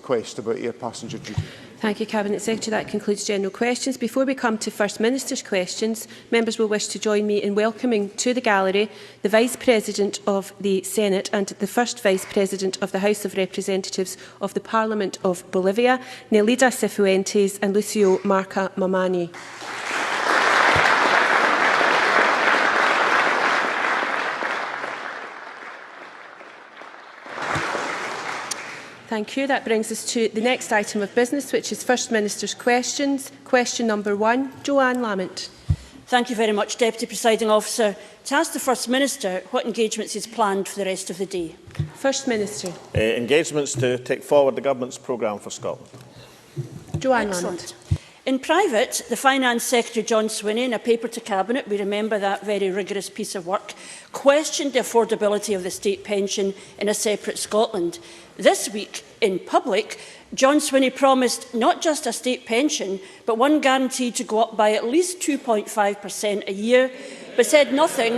request about air passenger duty. Thank you, Cabinet Secretary. That concludes general questions. Before we come to First Minister's questions, members will wish to join me in welcoming to the gallery the Vice President of the Senate and the First Vice President of the House of Representatives of the Parliament of Bolivia, Nelida Cifuentes and Lucio Marca Mamani. Thank you. That brings us to the next item of business, which is First Minister's questions. Question number 1, Joanne Lamont. Thank you very much, Deputy Presiding Officer. To ask the First Minister what engagements is planned for the rest of the day. First Minister. Engagements to take forward the Government's programme for Scotland. Joanne Lamont. In private, the Finance Secretary John Swinney, in a paper to Cabinet, we remember that very rigorous piece of work, questioned the affordability of the state pension in a separate Scotland. This week, in public, John Swinney promised not just a state pension, but one guaranteed to go up by at least 2.5% a year, but said nothing.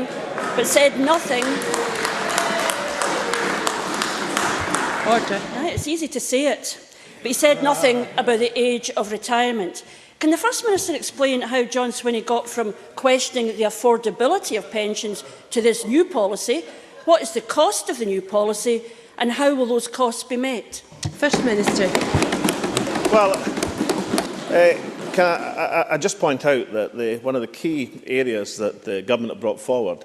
Order. It's easy to say it, but he said nothing about the age of retirement. Can the First Minister explain how John Swinney got from questioning the affordability of pensions to this new policy? What is the cost of the new policy? And how will those costs be met? First Minister. Well, can I just point out that one of the key areas that the Government have brought forward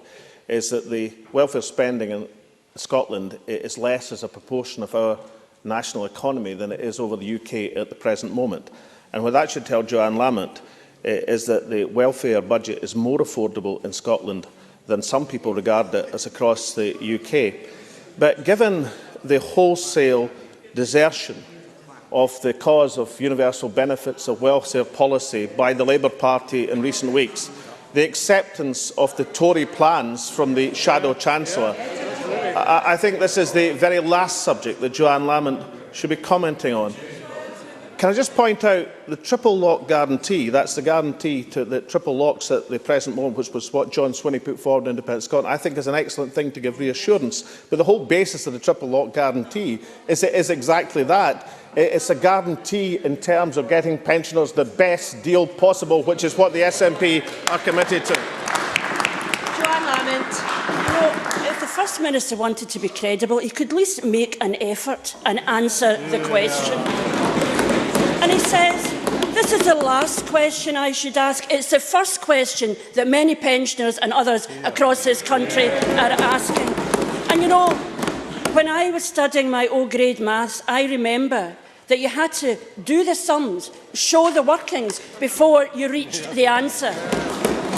is that the welfare spending in Scotland is less as a proportion of our national economy than it is over the UK at the present moment. And what that should tell Joanne Lamont is that the welfare budget is more affordable in Scotland than some people regard it as across the UK. But given the wholesale desertion of the cause of universal benefits of welfare policy by the Labour Party in recent weeks, the acceptance of the Tory plans from the Shadow Chancellor, I think this is the very last subject that Joanne Lamont should be commenting on. Can I just point out the triple lock guarantee? That's the guarantee to the triple locks at the present moment, which was what John Swinney put forward in Independent Scotland. I think is an excellent thing to give reassurance. But the whole basis of the triple lock guarantee is exactly that. It's a guarantee in terms of getting pensioners the best deal possible, which is what the SNP are committed to. Joanne Lamont. If the First Minister wanted to be credible, he could at least make an effort and answer the question. And he says, this is the last question I should ask. It's the first question that many pensioners and others across this country are asking. And you know, when I was studying my O-grade maths, I remember that you had to do the sums, show the workings before you reached the answer.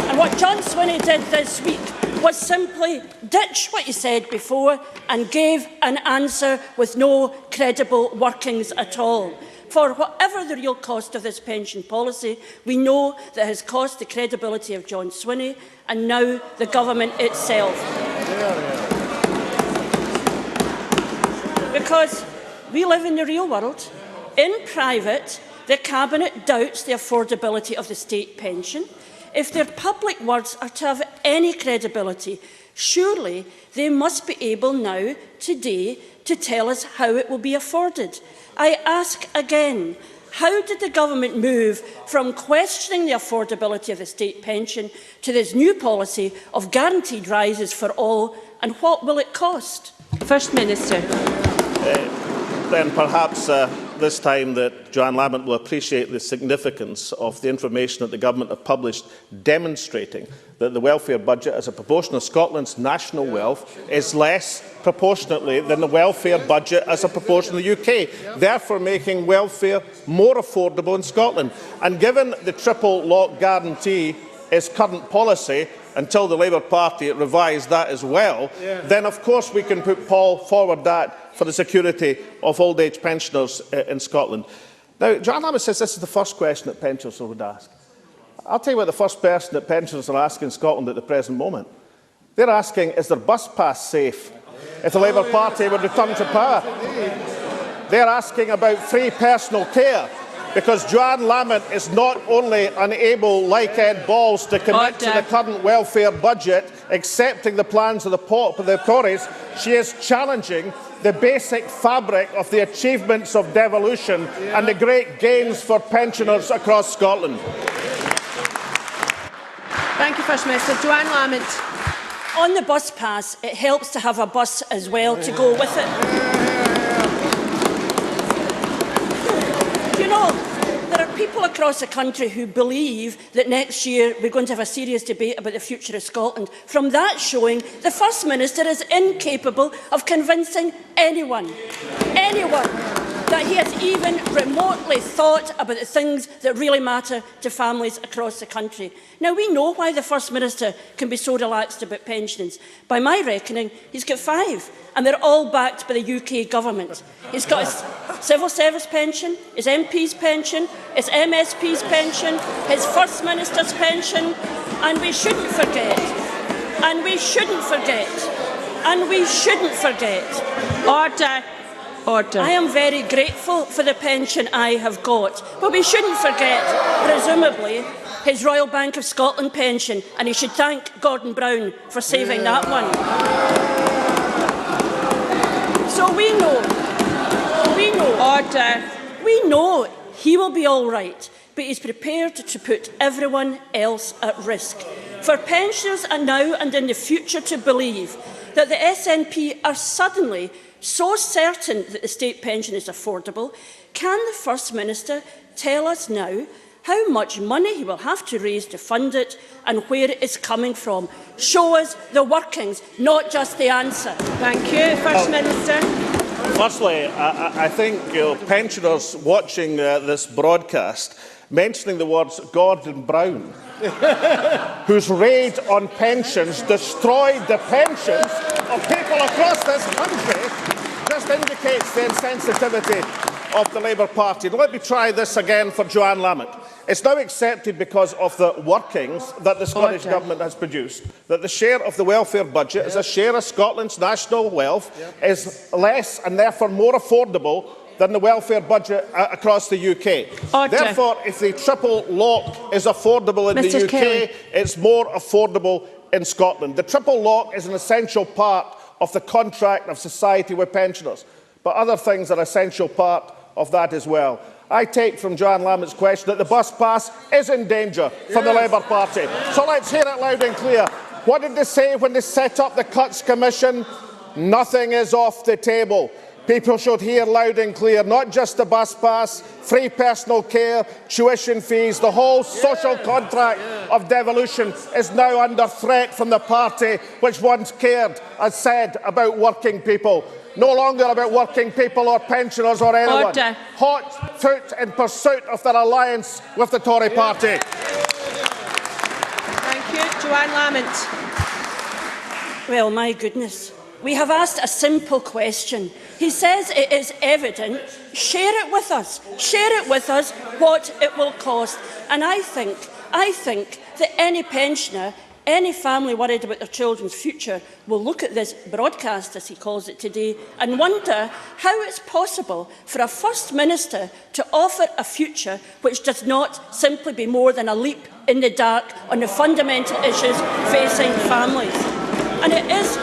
And what John Swinney did this week was simply ditch what he said before and gave an answer with no credible workings at all. For whatever the real cost of this pension policy, we know that it has cost the credibility of John Swinney and now the Government itself. Because we live in the real world. In private, the Cabinet doubts the affordability of the state pension. If their public words are to have any credibility, surely they must be able now, today, to tell us how it will be afforded. I ask again, how did the Government move from questioning the affordability of the state pension to this new policy of guaranteed rises for all, and what will it cost? First Minister. Then perhaps this time that Joanne Lamont will appreciate the significance of the information that the Government have published demonstrating that the welfare budget as a proportion of Scotland's national wealth is less proportionately than the welfare budget as a proportion of the UK, therefore making welfare more affordable in Scotland. And given the triple lock guarantee is current policy, until the Labour Party revised that as well, then of course we can put forward that for the security of old age pensioners in Scotland. Now, Joanne Lamont says this is the first question that pensioners would ask. I'll tell you what the first person that pensioners are asking in Scotland at the present moment. They're asking, is their bus pass safe if the Labour Party would return to power? They're asking about free personal care, because Joanne Lamont is not only unable, like Ed Balls, to commit to the current welfare budget, accepting the plans of the Tories, she is challenging the basic fabric of the achievements of devolution and the great gains for pensioners across Scotland. Thank you, First Minister. Joanne Lamont. On the bus pass, it helps to have a bus as well to go with it. You know, there are people across the country who believe that next year we're going to have a serious debate about the future of Scotland. From that showing, the First Minister is incapable of convincing anyone that he has even remotely thought about the things that really matter to families across the country. Now, we know why the First Minister can be so relaxed about pensions. By my reckoning, he's got 5, and they're all backed by the UK government. He's got his civil service pension, his MP's pension, his MSP's pension, his First Minister's pension, and we shouldn't forget, Order. Order. I am very grateful for the pension I have got, but we shouldn't forget, presumably, his Royal Bank of Scotland pension, and he should thank Gordon Brown for saving that one. So we know he will be all right, but he's prepared to put everyone else at risk. For pensioners are now and in the future to believe that the SNP are suddenly so certain that the state pension is affordable, can the First Minister tell us now how much money he will have to raise to fund it and where it is coming from? Show us the workings, not just the answer. Thank you. First Minister. Firstly, I think pensioners watching this broadcast mentioning the words Gordon Brown, whose raid on pensions destroyed the pensions of people across this country, just indicates the insensitivity of the Labour Party. Now, let me try this again for Joanne Lamont. It's now accepted, because of the workings that the Scottish Government has produced, that the share of the welfare budget as a share of Scotland's national wealth is less and therefore more affordable than the welfare budget across the UK. Therefore, if the triple lock is affordable in the UK, it's more affordable in Scotland. The triple lock is an essential part of the contract of society with pensioners, but other things are an essential part of that as well. I take from Joanne Lamont's question that the bus pass is in danger from the Labour Party. So let's hear it loud and clear. What did they say when they set up the Cuts Commission? Nothing is off the table. People should hear loud and clear, not just the bus pass, free personal care, tuition fees, the whole social contract of devolution is now under threat from the party which once cared and said about working people. No longer about working people or pensioners or anyone. Order. Hot foot in pursuit of their alliance with the Tory party. Thank you. Joanne Lamont. Well, my goodness. We have asked a simple question. He says it is evident. Share it with us. Share it with us what it will cost. And I think that any pensioner, any family worried about their children's future will look at this broadcast, as he calls it today, and wonder how it's possible for a First Minister to offer a future which does not simply be more than a leap in the dark on the fundamental issues facing families. And it is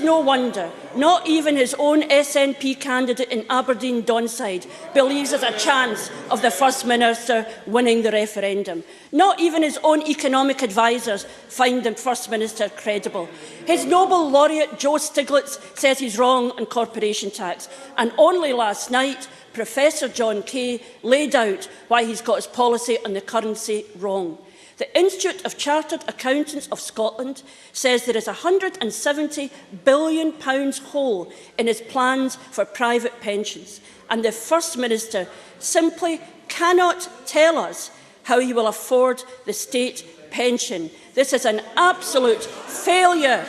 no wonder, not even his own SNP candidate in Aberdeen Donside believes there's a chance of the First Minister winning the referendum. Not even his own economic advisers find the First Minister credible. His Nobel laureate Joe Stiglitz says he's wrong on corporation tax. And only last night, Professor John Kay laid out why he's got his policy on the currency wrong. The Institute of Chartered Accountants of Scotland says there is £170 billion hole in his plans for private pensions, and the First Minister simply cannot tell us how he will afford the state pension. This is an absolute failure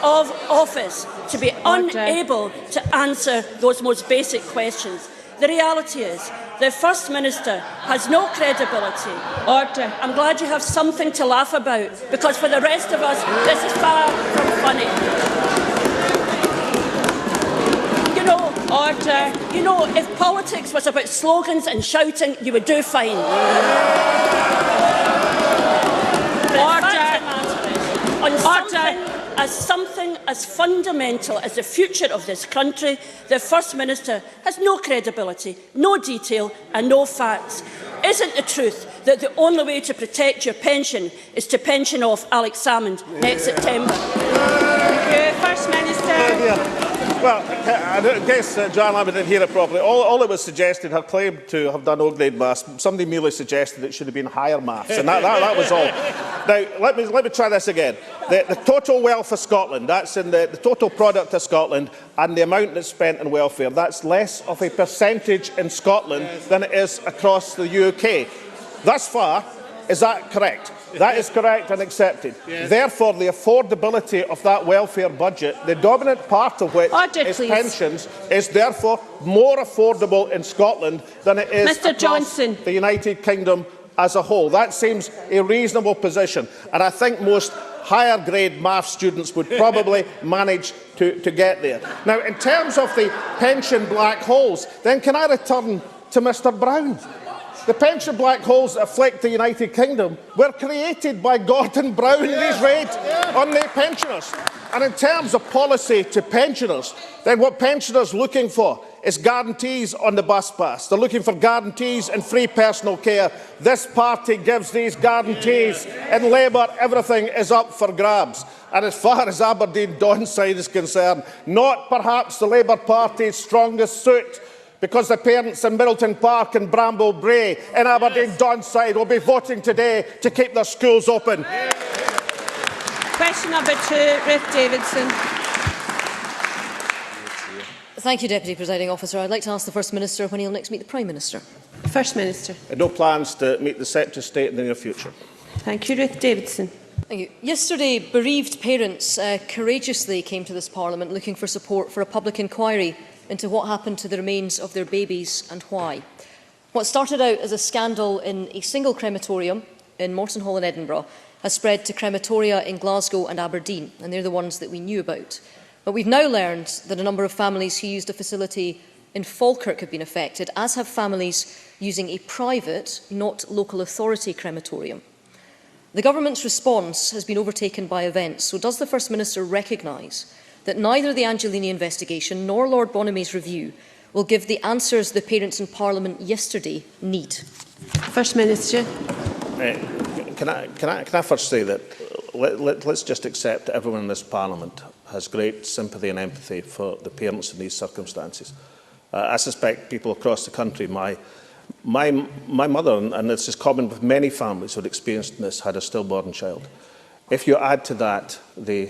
of office to be unable to answer those most basic questions. The reality is the First Minister has no credibility. Order. I'm glad you have something to laugh about, because for the rest of us, this is far from funny. You know, if politics was about slogans and shouting, you would do fine. as something as fundamental as the future of this country, the First Minister has no credibility, no detail and no facts. Isn't the truth that the only way to protect your pension is to pension off Alex-Salmond next September? First Minister. Well, I guess Joanne Lambert didn't hear it properly. All it was suggested, her claim to have done O-grade maths, somebody merely suggested it should have been higher maths, and that was all. Now, let me try this again. The total wealth of Scotland, that's in the total product of Scotland, and the amount that's spent on welfare, that's less of a percentage in Scotland than it is across the UK. Thus far, is that correct? That is correct and accepted. Yes. Therefore, the affordability of that welfare budget, the dominant part of which is pensions, is therefore more affordable in Scotland than it is across the United Kingdom as a whole. That seems a reasonable position, and I think most higher grade maths students would probably manage to get there. Now, in terms of the pension black holes, then can I return to Mr Brown? The pension black holes that afflict the United Kingdom were created by Gordon Brown in his raid on the pensioners. And in terms of policy to pensioners, then what pensioners are looking for is guarantees on the bus pass. They're looking for guarantees and free personal care. This party gives these guarantees. In Labour, everything is up for grabs. And as far as Aberdeen Donside is concerned, not perhaps the Labour Party's strongest suit, because the parents in Middleton Park and Bramble Brae in Aberdeen Donside will be voting today to keep their schools open. Question number 2, Ruth Davidson. Thank you, Deputy Presiding Officer. I'd like to ask the First Minister when he'll next meet the Prime Minister. First Minister. No plans to meet the Secretary of State in the near future. Thank you, Ruth Davidson. Thank you. Yesterday, bereaved parents courageously came to this Parliament looking for support for a public inquiry into what happened to the remains of their babies and why. What started out as a scandal in a single crematorium in Morton Hall in Edinburgh has spread to crematoria in Glasgow and Aberdeen, and they're the ones that we knew about. But we've now learned that a number of families who used a facility in Falkirk have been affected, as have families using a private, not local authority crematorium. The Government's response has been overtaken by events, so does the First Minister recognise that neither the Angelini investigation nor Lord Bonamy's review will give the answers the parents in Parliament yesterday need? First Minister. Can I first say that let's just accept that everyone in this Parliament has great sympathy and empathy for the parents in these circumstances. I suspect people across the country, my mother, and this is common with many families who had experienced this, had a stillborn child. If you add to that the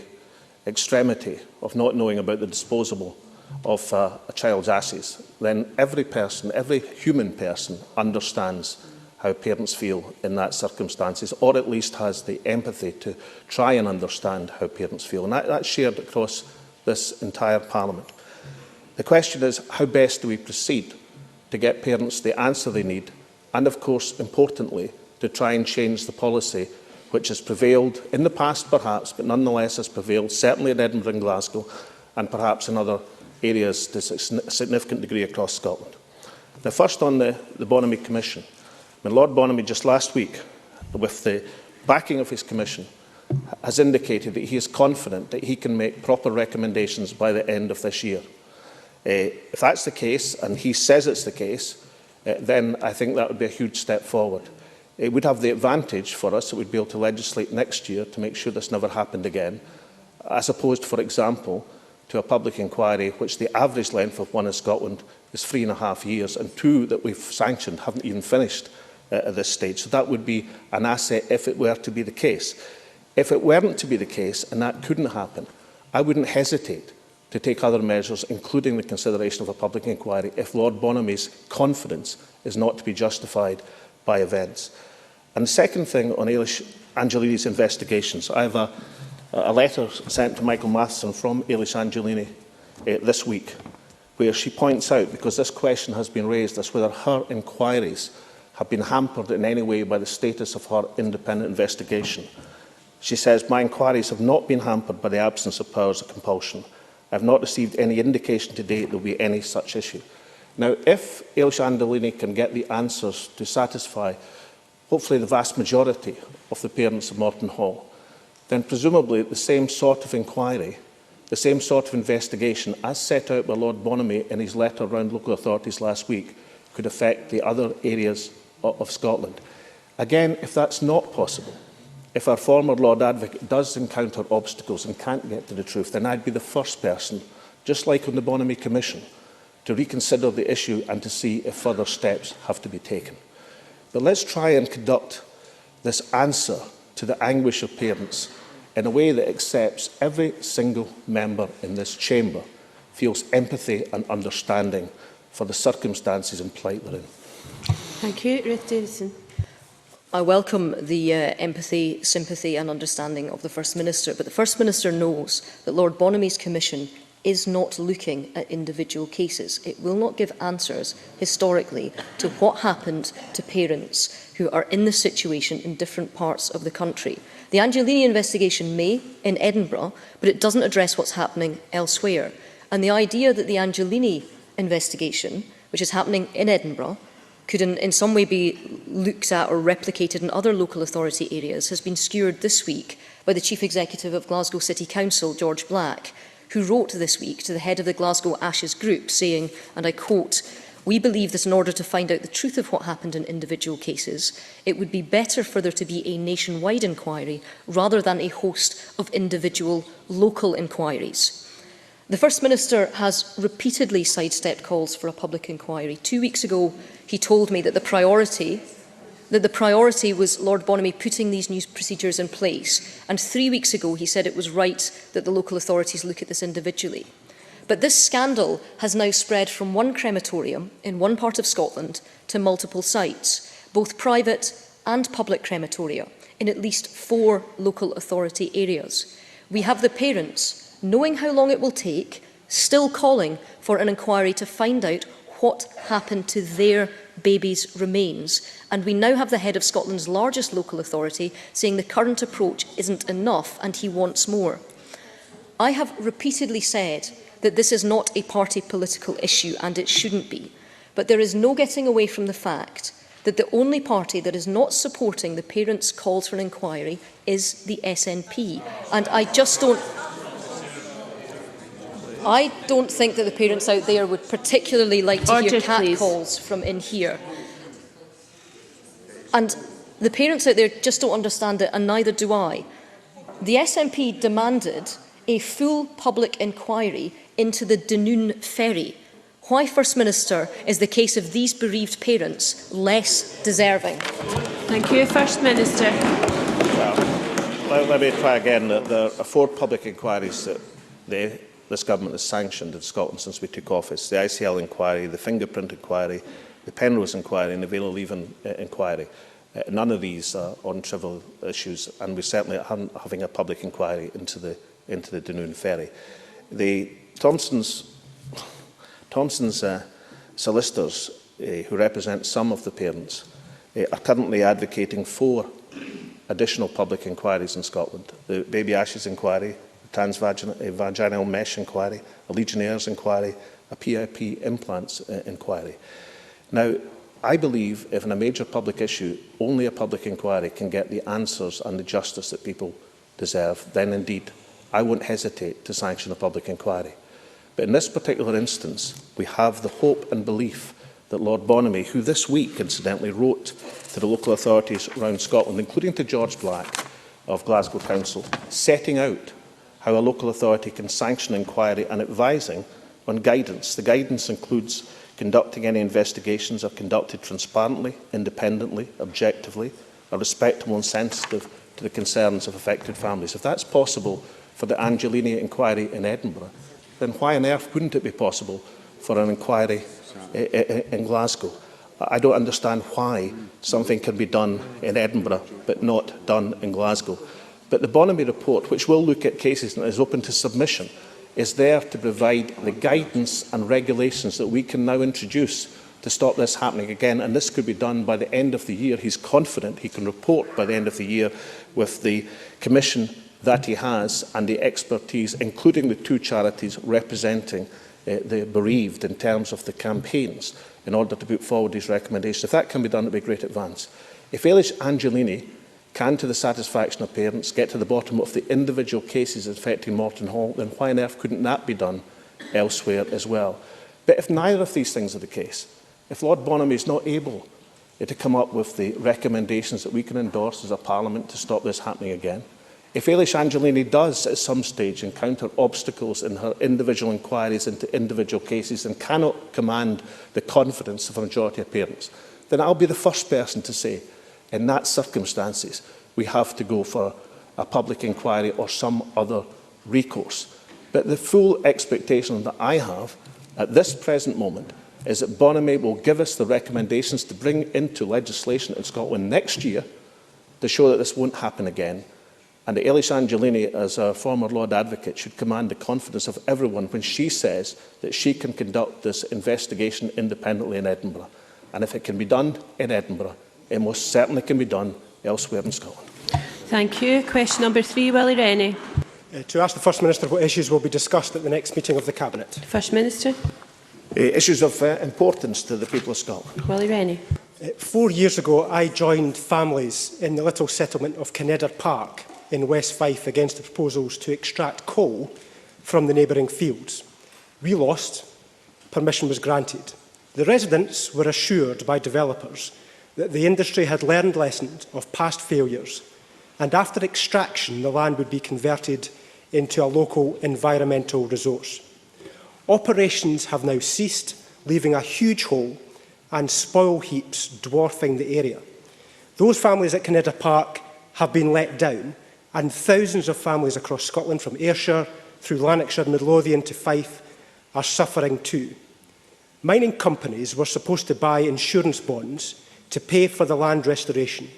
extremity of not knowing about the disposal of a child's ashes, then every person, every human person understands how parents feel in that circumstances, or at least has the empathy to try and understand how parents feel. And that's shared across this entire Parliament. The question is, how best do we proceed to get parents the answer they need, and of course, importantly, to try and change the policy which has prevailed in the past perhaps, but nonetheless has prevailed, certainly in Edinburgh and Glasgow, and perhaps in other areas to a significant degree across Scotland. Now, first on the Bonamy Commission. When Lord Bonamy just last week, with the backing of his Commission, has indicated that he is confident that he can make proper recommendations by the end of this year. If that's the case, and he says it's the case, then I think that would be a huge step forward. It would have the advantage for us that we'd be able to legislate next year to make sure this never happened again, as opposed, for example, to a public inquiry which the average length of one in Scotland is 3.5 years, and 2 that we've sanctioned haven't even finished at this stage. So that would be an asset if it were to be the case. If it weren't to be the case, and that couldn't happen, I wouldn't hesitate to take other measures, including the consideration of a public inquiry, if Lord Bonamy's confidence is not to be justified by events. And the second thing on Ailish Angelini's investigations, I have a letter sent to Michael Matheson from Ailish Angelini this week, where she points out, because this question has been raised, as whether her inquiries have been hampered in any way by the status of her independent investigation. She says, "My inquiries have not been hampered by the absence of powers of compulsion. I have not received any indication to date there will be any such issue." Now, if Ailish Angelini can get the answers to satisfy hopefully the vast majority of the parents of Morton Hall, then presumably the same sort of inquiry, the same sort of investigation as set out by Lord Bonamy in his letter around local authorities last week could affect the other areas of Scotland. Again, if that's not possible, if our former Lord Advocate does encounter obstacles and can't get to the truth, then I'd be the first person, just like on the Bonamy Commission, to reconsider the issue and to see if further steps have to be taken. But let's try and conduct this answer to the anguish of parents in a way that accepts every single member in this chamber feels empathy and understanding for the circumstances and plight they're in. Thank you. Ruth Davidson. I welcome the empathy, sympathy and understanding of the First Minister, but the First Minister knows that Lord Bonamy's Commission is not looking at individual cases. It will not give answers historically to what happened to parents who are in this situation in different parts of the country. The Angelini investigation may in Edinburgh, but it doesn't address what's happening elsewhere. And the idea that the Angelini investigation, which is happening in Edinburgh, could in some way be looked at or replicated in other local authority areas has been skewered this week by the Chief Executive of Glasgow City Council, George Black, who wrote this week to the head of the Glasgow Ashes Group saying, and I quote, "We believe that in order to find out the truth of what happened in individual cases, it would be better for there to be a nationwide inquiry rather than a host of individual local inquiries." The First Minister has repeatedly sidestepped calls for a public inquiry. 2 weeks ago, he told me that the priority was Lord Bonamy putting these new procedures in place. And 3 weeks ago, he said it was right that the local authorities look at this individually. But this scandal has now spread from one crematorium in one part of Scotland to multiple sites, both private and public crematoria, in at least 4 local authority areas. We have the parents, knowing how long it will take, still calling for an inquiry to find out what happened to their baby's remains. And we now have the head of Scotland's largest local authority saying the current approach isn't enough and he wants more. I have repeatedly said that this is not a party political issue and it shouldn't be. But there is no getting away from the fact that the only party that is not supporting the parents' calls for an inquiry is the SNP. And I don't think that the parents out there would particularly like to hear catcalls from in here. And the parents out there just don't understand it, and neither do I. The SNP demanded a full public inquiry into the Dunoon ferry. Why, First Minister, is the case of these bereaved parents less deserving? Thank you. First Minister. Well, let me try again. There are 4 public inquiries that this government has sanctioned in Scotland since we took office: the ICL inquiry, the fingerprint inquiry, the Penrose inquiry and the Vale of Leven inquiry. None of these are on trivial issues, and we certainly aren't having a public inquiry into the Dunoon ferry. The Thompson's solicitors, who represent some of the parents, are currently advocating 4 additional public inquiries in Scotland: the Baby Ashes inquiry, transvaginal mesh inquiry, a Legionnaires inquiry, a PIP implants inquiry. Now, I believe if in a major public issue only a public inquiry can get the answers and the justice that people deserve, then indeed I won't hesitate to sanction a public inquiry. But in this particular instance, we have the hope and belief that Lord Bonamy, who this week incidentally wrote to the local authorities around Scotland, including to George Black of Glasgow Council, setting out how a local authority can sanction inquiry and advising on guidance. The guidance includes conducting any investigations are conducted transparently, independently, objectively, are respectable and sensitive to the concerns of affected families. If that's possible for the Angelini inquiry in Edinburgh, then why on earth wouldn't it be possible for an inquiry in Glasgow? I don't understand why something can be done in Edinburgh but not done in Glasgow. But the Bonamy report, which will look at cases and is open to submission, is there to provide the guidance and regulations that we can now introduce to stop this happening again. And this could be done by the end of the year. He's confident he can report by the end of the year with the commission that he has and the expertise, including the 2 charities representing the bereaved in terms of the campaigns, in order to put forward these recommendations. If that can be done, it would be a great advance. If Alex-Salmond-MSP can, to the satisfaction of parents, get to the bottom of the individual cases affecting Morton Hall, then why on earth couldn't that be done elsewhere as well? But if neither of these things are the case, if Lord Bonamy is not able to come up with the recommendations that we can endorse as a Parliament to stop this happening again, if Alex-Salmond-MSP does at some stage encounter obstacles in her individual inquiries into individual cases and cannot command the confidence of a majority of parents, then I'll be the first person to say, in that circumstances, we have to go for a public inquiry or some other recourse. But the full expectation that I have at this present moment is that Bonamy will give us the recommendations to bring into legislation in Scotland next year to show that this won't happen again. And that Alex-Salmond-MSP, as a former Lord Advocate, should command the confidence of everyone when she says that she can conduct this investigation independently in Edinburgh. And if it can be done in Edinburgh, it most certainly can be done elsewhere in Scotland. Thank you. Question number 3, Willie Rennie. To ask the First Minister what issues will be discussed at the next meeting of the Cabinet. First Minister. Issues of importance to the people of Scotland. Willie Rennie. 4 years ago, I joined families in the little settlement of Kinedder Park in West Fife against the proposals to extract coal from the neighbouring fields. We lost. Permission was granted. The residents were assured by developers that the industry had learned lessons of past failures, and after extraction, the land would be converted into a local environmental resource. Operations have now ceased, leaving a huge hole and spoil heaps dwarfing the area. Those families at Kinedder Park have been let down, and thousands of families across Scotland, from Ayrshire through Lanarkshire, Midlothian to Fife, are suffering too. Mining companies were supposed to buy insurance bonds to pay for the land restoration,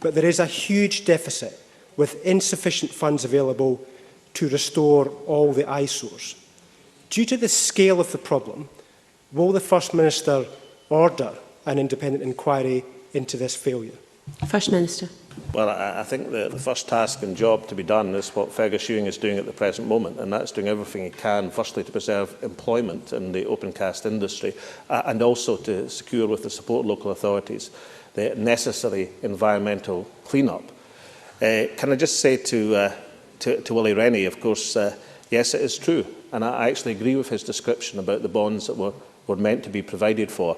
but there is a huge deficit with insufficient funds available to restore all the eyesores. Due to the scale of the problem, will the First Minister order an independent inquiry into this failure? First Minister. Well, I think the first task and job to be done is what Fergus Ewing is doing at the present moment, and that's doing everything he can, firstly, to preserve employment in the open cast industry, and also to secure, with the support of local authorities, the necessary environmental clean-up. Can I just say to Willie Rennie, of course, yes, it is true, and I actually agree with his description about the bonds that were meant to be provided for.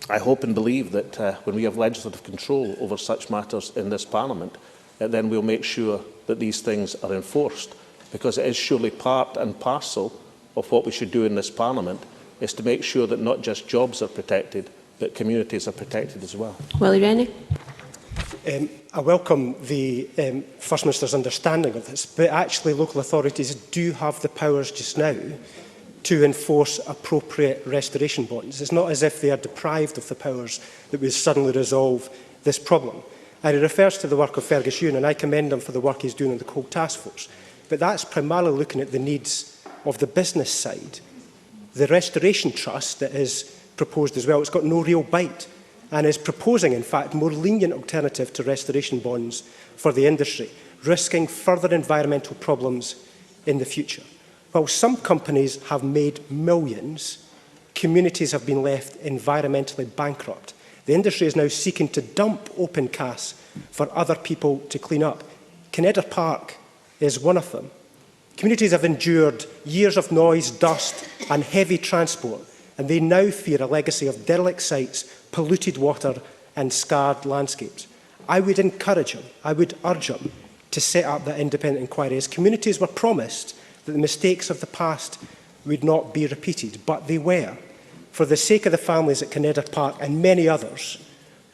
I hope and believe that when we have legislative control over such matters in this Parliament, then we'll make sure that these things are enforced, because it is surely part and parcel of what we should do in this Parliament, is to make sure that not just jobs are protected, but communities are protected as well. Willie Rennie. I welcome the First Minister's understanding of this, but actually local authorities do have the powers just now to enforce appropriate restoration bonds. It's not as if they are deprived of the powers that would suddenly resolve this problem. And it refers to the work of Fergus Ewing, and I commend him for the work he's doing on the Coal Task Force. But that's primarily looking at the needs of the business side. The Restoration Trust that is proposed as well, it's got no real bite, and is proposing, in fact, more lenient alternative to restoration bonds for the industry, risking further environmental problems in the future. While some companies have made millions, communities have been left environmentally bankrupt. The industry is now seeking to dump open casts for other people to clean up. Kinedder Park is one of them. Communities have endured years of noise, dust and heavy transport, and they now fear a legacy of derelict sites, polluted water and scarred landscapes. I would encourage him, I would urge him to set up that independent inquiry, as communities were promised that the mistakes of the past would not be repeated, but they were. For the sake of the families at Kinedder Park and many others,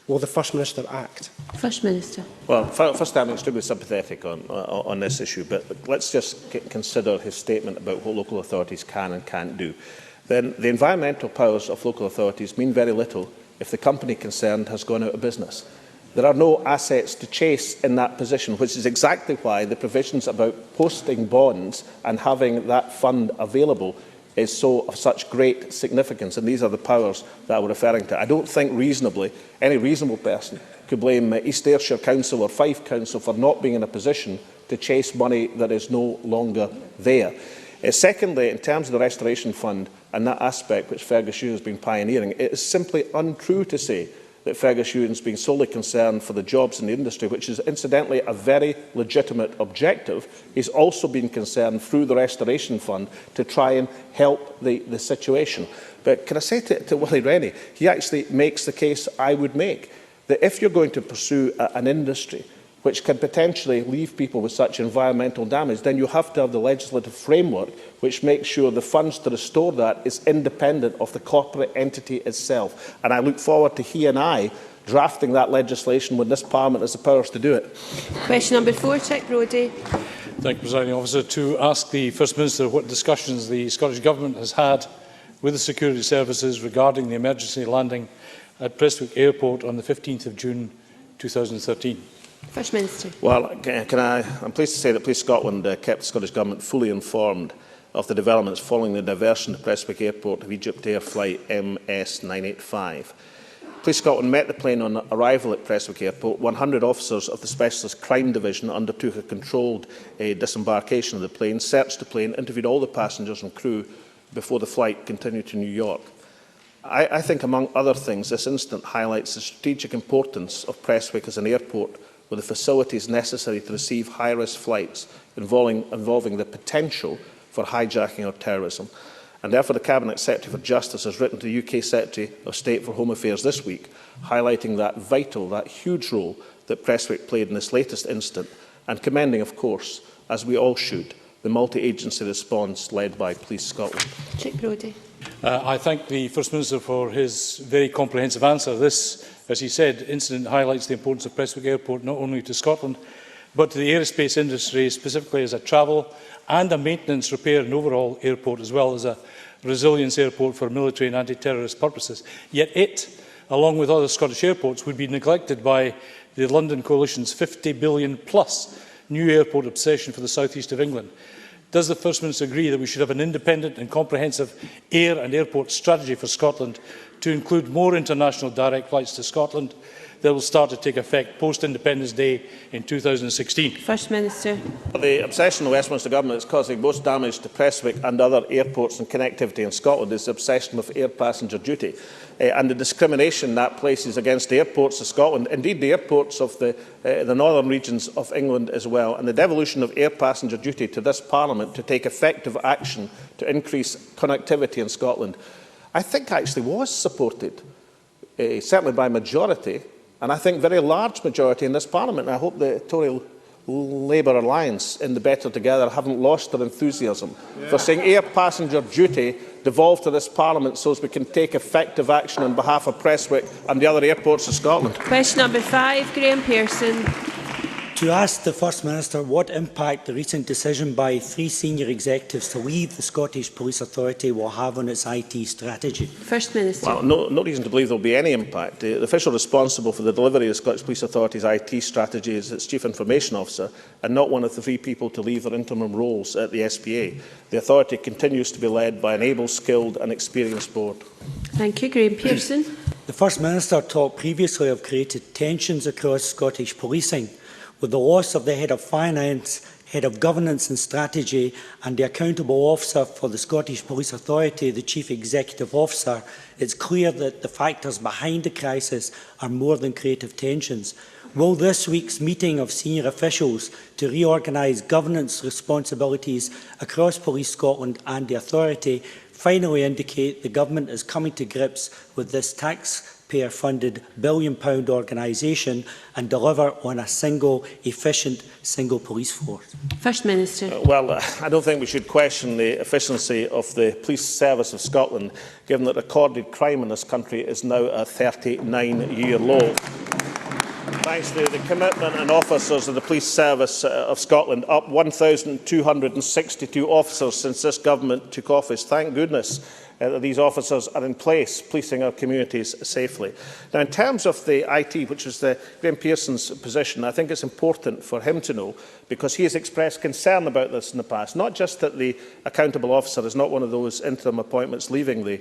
will the First Minister act? First Minister. Well, first, I'm extremely sympathetic on this issue, but let's just consider his statement about what local authorities can and can't do. Then the environmental powers of local authorities mean very little if the company concerned has gone out of business. There are no assets to chase in that position, which is exactly why the provisions about posting bonds and having that fund available is of such great significance, and these are the powers that I was referring to. I don't think reasonably any reasonable person could blame East Ayrshire Council or Fife Council for not being in a position to chase money that is no longer there. Secondly, in terms of the Restoration Fund and that aspect which Fergus Ewing has been pioneering, it is simply untrue to say that Fergus Ewing's being solely concerned for the jobs in the industry, which is incidentally a very legitimate objective. He's also been concerned through the Restoration Fund to try and help the situation. But can I say to Willie Rennie, he actually makes the case I would make, that if you're going to pursue an industry which can potentially leave people with such environmental damage, then you have to have the legislative framework which makes sure the funds to restore that is independent of the corporate entity itself. And I look forward to he and I drafting that legislation when this Parliament has the powers to do it. Question number 4, Chick Brodie. Thank you, Presiding Officer. To ask the First Minister what discussions the Scottish Government has had with the security services regarding the emergency landing at Prestwick Airport on the 15th of June 2013. First Minister. Well, I'm pleased to say that Police Scotland kept the Scottish Government fully informed of the developments following the diversion to Prestwick Airport of Egypt Air flight MS-985. Police Scotland met the plane on arrival at Prestwick Airport. 100 officers of the Specialist Crime Division undertook a controlled disembarkation of the plane, searched the plane, interviewed all the passengers and crew before the flight continued to New York. I think, among other things, this incident highlights the strategic importance of Prestwick as an airport with the facilities necessary to receive high-risk flights involving the potential for hijacking or terrorism. And therefore, the Cabinet Secretary for Justice has written to the UK Secretary of State for Home Affairs this week, highlighting that huge role that Prestwick played in this latest incident, and commending, of course, as we all should, the multi-agency response led by Police Scotland. Chick Brodie. I thank the First Minister for his very comprehensive answer. This, as he said, incident highlights the importance of Prestwick Airport not only to Scotland, but to the aerospace industry, specifically as a travel and a maintenance, repair and overhaul airport, as well as a resilience airport for military and anti-terrorist purposes. Yet it, along with other Scottish airports, would be neglected by the London Coalition's £50 billion+ new airport obsession for the south east of England. Does the First Minister agree that we should have an independent and comprehensive air and airport strategy for Scotland to include more international direct flights to Scotland that will start to take effect post-Independence Day in 2016? First Minister. The obsession of the Westminster Government is causing most damage to Prestwick and other airports and connectivity in Scotland is the obsession with air passenger duty and the discrimination that places against the airports of Scotland, indeed the airports of the northern regions of England as well, and the devolution of air passenger duty to this Parliament to take effective action to increase connectivity in Scotland, I think actually was supported, certainly by majority, and I think very large majority in this Parliament. And I hope the Tory Labour alliance in the Better Together haven't lost their enthusiasm for saying air passenger duty devolve to this Parliament so as we can take effective action on behalf of Prestwick and the other airports of Scotland. Question number 5, Graham Pearson. To ask the First Minister what impact the recent decision by 3 senior executives to leave the Scottish Police Authority will have on its IT strategy. First Minister. Well, no reason to believe there will be any impact. The official responsible for the delivery of the Scottish Police Authority's IT strategy is its Chief Information Officer, and not one of the 3 people to leave their interim roles at the SPA. The authority continues to be led by an able, skilled and experienced board. Thank you. Graham Pearson. The First Minister talked previously of created tensions across Scottish policing. With the loss of the Head of Finance, Head of Governance and Strategy and the Accountable Officer for the Scottish Police Authority, the Chief Executive Officer, it's clear that the factors behind the crisis are more than creative tensions. Will this week's meeting of senior officials to reorganise governance responsibilities across Police Scotland and the authority finally indicate the Government is coming to grips with this taxpayer-funded billion-pound organisation and deliver on a efficient police force? First Minister. Well, I don't think we should question the efficiency of the Police Service of Scotland, given that recorded crime in this country is now a 39-year low. Thanks to the commitment and officers of the Police Service of Scotland, up 1,262 officers since this government took office. Thank goodness that these officers are in place, policing our communities safely. Now, in terms of the IT, which was Graham Pearson's position, I think it's important for him to know, because he has expressed concern about this in the past, not just that the accountable officer is not one of those interim appointments leaving the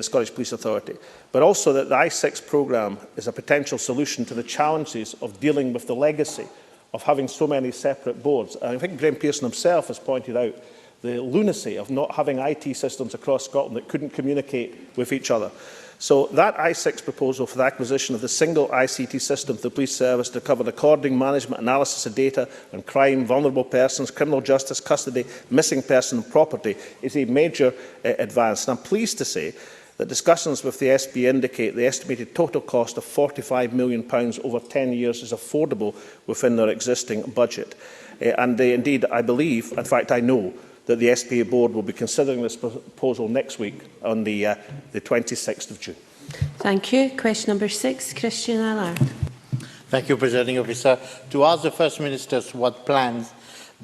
Scottish Police Authority, but also that the I6 programme is a potential solution to the challenges of dealing with the legacy of having so many separate boards. And I think Graham Pearson himself has pointed out the lunacy of not having IT systems across Scotland that couldn't communicate with each other. So that I6 proposal for the acquisition of the single ICT system for the police service to cover recording, management, analysis of data on crime, vulnerable persons, criminal justice, custody, missing person and property is a major advance. And I'm pleased to say that discussions with the SP indicate the estimated total cost of £45 million over 10 years is affordable within their existing budget. Indeed, I believe, in fact I know, that the SPA board will be considering this proposal next week on the 26th of June. Thank you. Question number 6, Christian Allard. Thank you, Presiding Officer. To ask the First Minister what plans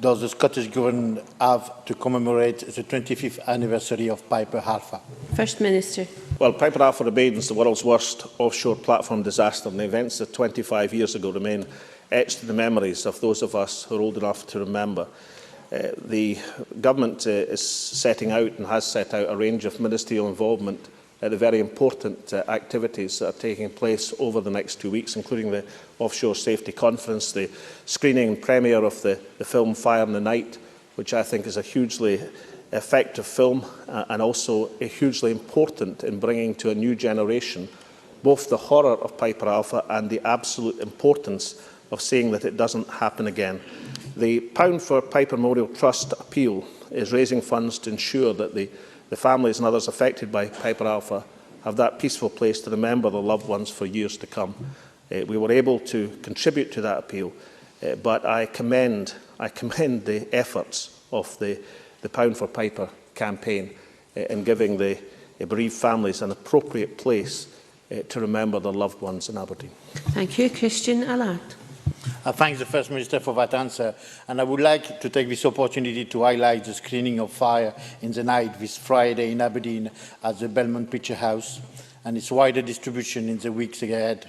does the Scottish Government have to commemorate the 25th anniversary of Piper Alpha? First Minister. Well, Piper Alpha remains the world's worst offshore platform disaster, and the events of 25 years ago remain etched in the memories of those of us who are old enough to remember. The Government is setting out and has set out a range of ministerial involvement at the very important activities that are taking place over the next 2 weeks, including the Offshore Safety Conference, the screening and premiere of the film Fire in the Night, which I think is a hugely effective film and also hugely important in bringing to a new generation both the horror of Piper Alpha and the absolute importance of seeing that it doesn't happen again. The Pound for Piper Memorial Trust appeal is raising funds to ensure that the families and others affected by Piper Alpha have that peaceful place to remember their loved ones for years to come. We were able to contribute to that appeal, but I commend the efforts of the Pound for Piper campaign in giving the bereaved families an appropriate place to remember their loved ones in Aberdeen. Thank you. Christian Allard. I thank the First Minister for that answer, and I would like to take this opportunity to highlight the screening of Fire in the Night this Friday in Aberdeen at the Belmont Picture House and its wider distribution in the weeks ahead.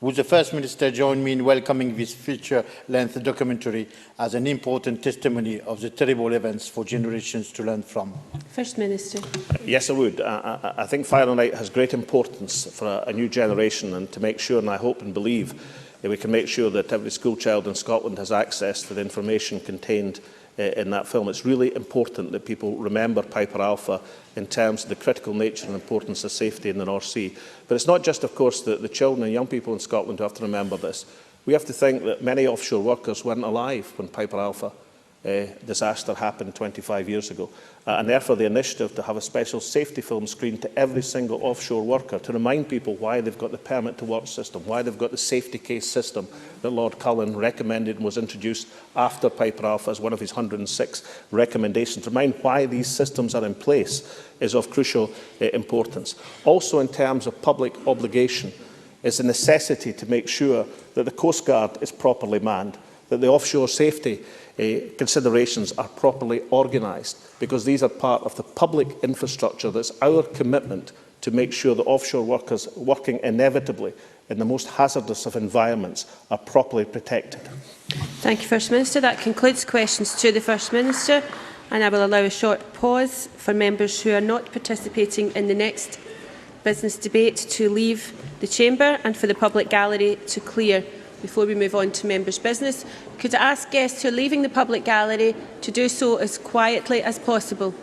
Would the First Minister join me in welcoming this feature-length documentary as an important testimony of the terrible events for generations to learn from? First Minister. Yes, I would. I think Fire in the Night has great importance for a new generation, and to make sure, and I hope and believe, we can make sure that every school child in Scotland has access to the information contained in that film. It's really important that people remember Piper Alpha in terms of the critical nature and importance of safety in the North Sea. But it's not just, of course, the children and young people in Scotland who have to remember this. We have to think that many offshore workers weren't alive when Piper Alpha disaster happened 25 years ago. And therefore the initiative to have a special safety film screened to every single offshore worker to remind people why they've got the permit to work system, why they've got the safety case system that Lord Cullen recommended and was introduced after Piper Alpha as one of his 106 recommendations. Remind why these systems are in place is of crucial importance. Also in terms of public obligation is the necessity to make sure that the Coast Guard is properly manned, that the offshore safety considerations are properly organised, because these are part of the public infrastructure. That's our commitment to make sure that offshore workers working inevitably in the most hazardous of environments are properly protected. Thank you, First Minister. That concludes questions to the First Minister, and I will allow a short pause for members who are not participating in the next business debate to leave the chamber and for the public gallery to clear before we move on to members' business. Could I ask guests who are leaving the public gallery to do so as quietly as possible?